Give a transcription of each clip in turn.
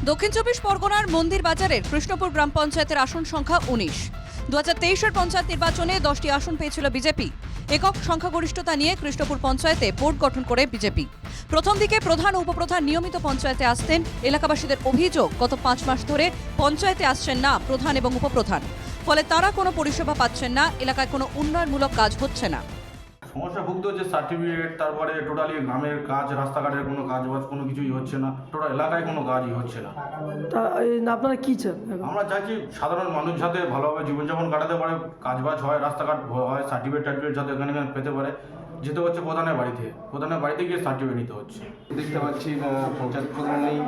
দক্ষিণ চব্বিশ পরগনার মন্দির বাজারের কৃষ্ণপুর গ্রাম পঞ্চায়েতের আসন সংখ্যা ১৯। ২০২৩-এর পঞ্চায়েত নির্বাচনে 10টি আসন পেয়েছিল বিজেপি। একক সংখ্যাগরিষ্ঠতা নিয়ে কৃষ্ণপুর পঞ্চায়েতে বোর্ড গঠন করে বিজেপি। প্রথম দিকে প্রধান ও উপপ্রধান নিয়মিত পঞ্চায়েতে আসতেন। এলাকাবাসীদের অভিযোগ, গত 5 মাস ধরে পঞ্চায়েতে আসছেন না প্রধান এবং উপপ্রধান, ফলে তারা কোনো পরিষেবা পাচ্ছেন না, এলাকায় কোনো উন্নয়নমূলক কাজ হচ্ছে না। সমস্যা ভুগতে হচ্ছে সার্টিফিকেট, তারপরে টোটালি গ্রামের কাজ, রাস্তাঘাটের কোনো কাজ বাজ কোনো কিছুই হচ্ছে না, টোটাল এলাকায় কোনো কাজই হচ্ছে না। তা আপনারা কী চান? আমরা চাইছি সাধারণ মানুষ যাতে ভালোভাবে জীবনযাপন কাটাতে পারে, কাজ বাজ হয়, রাস্তাঘাট হয়, সার্টিফিকেট যাতে এখানে পেতে পারে। যেতে হচ্ছে প্রধানের বাড়িতে গিয়ে সার্টিফিকেট নিতে হচ্ছে। দেখতে পাচ্ছি পঞ্চায়েত প্রধান নেই,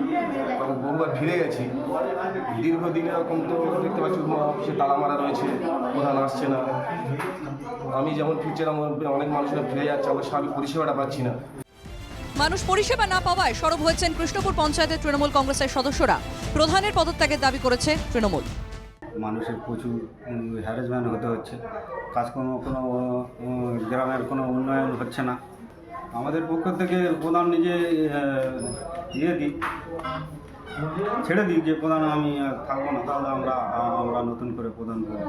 বহুবার ফিরে গেছি, দীর্ঘদিন এরকম তো দেখতে পাচ্ছি সে তালা মারা রয়েছে, প্রধান আসছে না। আমি যেমন ফিরছিলাম অনেক মানুষরা ফিরে যাচ্ছে, আমরা স্বাভাবিক পরিষেবাটা পাচ্ছি না। মানুষ পরিষেবা না পাওয়ায় সরব হয়েছেন কৃষ্ণপুর পঞ্চায়েতের তৃণমূল কংগ্রেসের সদস্যরা। প্রধানের পদত্যাগের দাবি করেছে তৃণমূল। মানুষের প্রচুর হ্যারাসমেন্ট হতে হচ্ছে, কাজকর্ম কোনো গ্রামের কোনো উন্নয়ন হচ্ছে না। আমাদের পক্ষ থেকে প্রধান নিজে ছেড়ে দিই যে প্রধান আমি থাকবো না, তাহলে আমরা নতুন করে প্রধান করব।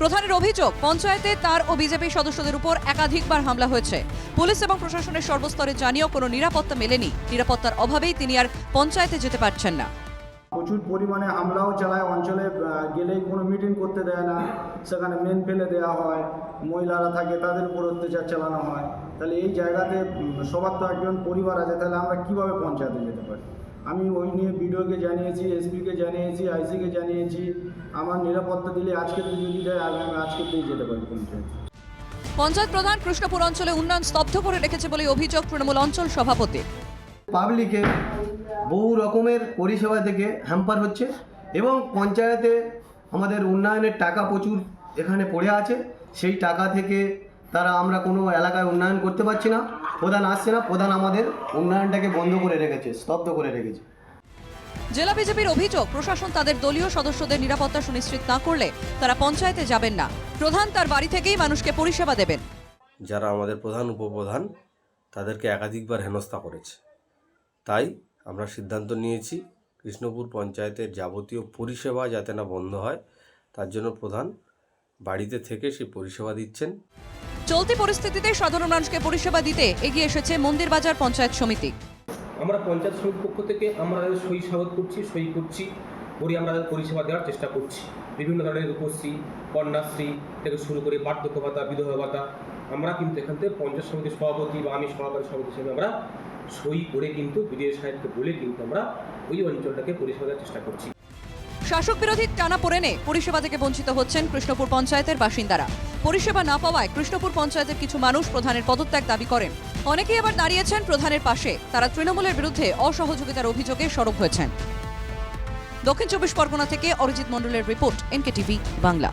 প্রধানের অভিযোগ, পঞ্চায়েতে তার ও বিজেপি সদস্যদের উপর একাধিকবার হামলা হয়েছে। পুলিশ এবং প্রশাসনের সর্বস্তরে জানিয়েও কোনো নিরাপত্তা মেলেনি। নিরাপত্তার অভাবেই তিনি আর পঞ্চায়েতে যেতে পারছেন না। প্রচুর পরিমাণে হামলাও চালায়, অঞ্চলে গেলেই কোনো মিটিং করতে দেয় না, সেখানে মেন ফেলে দেওয়া হয়, মহিলারা থাকে তাদের উপর অত্যাচার চালানো হয়। তাহলে এই জায়গাতে সবার তো একজন পরিবার আছে, তাহলে আমরা কীভাবে পঞ্চায়েতে যেতে পারি? আমি ওই নিয়ে বিডিওকে জানিয়েছি, এসপিকে জানিয়েছি, আইসিকে জানিয়েছি। আমার নিরাপত্তা দিলে আজকে তো যদি দেয়, আমি আজকেতেই যেতে পারি পঞ্চায়েতে। পঞ্চায়েত প্রধান কৃষ্ণপুর অঞ্চলে উন্নয়ন স্তব্ধ করে রেখেছে বলে অভিযোগ তৃণমূল অঞ্চল সভাপতি। পাবলিকে বহু রকমের পরিষেবা থেকে হ্যাম্পার হচ্ছে এবং পঞ্চায়েতে আমাদের উন্নয়নের টাকা প্রচুর এখানে পড়ে আছে। সেই টাকা থেকে আমরা কোনো এলাকায় উন্নয়ন করতে পারছি না। প্রধান আসছে না, প্রধান আমাদের উন্নয়নটাকে বন্ধ করে রেখেছে, স্তব্ধ করে রেখেছে। জেলা বিজেপির অভিযোগ, প্রশাসন তাদের দলীয় সদস্যদের নিরাপত্তা সুনিশ্চিত না করলে তারা পঞ্চায়েতে যাবেন না। প্রধান তার বাড়ি থেকেই মানুষকে পরিষেবা দেবেন। যারা আমাদের প্রধান উপপ্রধান তাদেরকে একাধিকবার হেনস্থা করেছে, তাই আমরা সিদ্ধান্ত নিয়েছি কৃষ্ণপুর পঞ্চায়েতের যাবতীয় পরিষেবা যাতে না বন্ধ হয়, তার জন্য প্রধান বাড়িতে থেকে সেই পরিষেবা দিচ্ছেন। চলতি পরিস্থিতিতে সাধারণ মানুষকে পরিষেবা দিতে এগিয়ে এসেছে মন্দির বাজার পঞ্চায়েত সমিতি। আমরা পঞ্চায়েত সমিতির পক্ষ থেকে আমরা সই করছি আমরা পরিষেবা দেওয়ার চেষ্টা করছি। বিভিন্ন ধরনের রূপশ্রী, কন্যাশ্রী থেকে শুরু করে বার্ধক্য ভাতা, বিধবা ভাতা, আমরা কিন্তু এখান থেকে পঞ্চায়েত সমিতির সভাপতি বা আমি সহকারী সভাপতি হিসেবে আমরা সই করে কিন্তু বিডিও সাহেবকে বলে কিন্তু আমরা ওই অঞ্চলটাকে পরিষেবা দেওয়ার চেষ্টা করছি। শাসক বিরোধী টানাপোড়েনে পরিষেবা থেকে বঞ্চিত হচ্ছেন কৃষ্ণপুর পঞ্চায়েতের বাসিন্দারা। পরিষেবা না পাওয়ায় কৃষ্ণপুর পঞ্চায়েতের কিছু মানুষ প্রধানের পদত্যাগ দাবি করেন। অনেকেই আবার দাঁড়িয়েছেন প্রধানের পাশে। তারা তৃণমূলের বিরুদ্ধে অসহযোগিতার অভিযোগে সরব হয়েছেন। দক্ষিণ চব্বিশ পরগনা থেকে অরিজিৎ মণ্ডলের রিপোর্ট, NKTV বাংলা।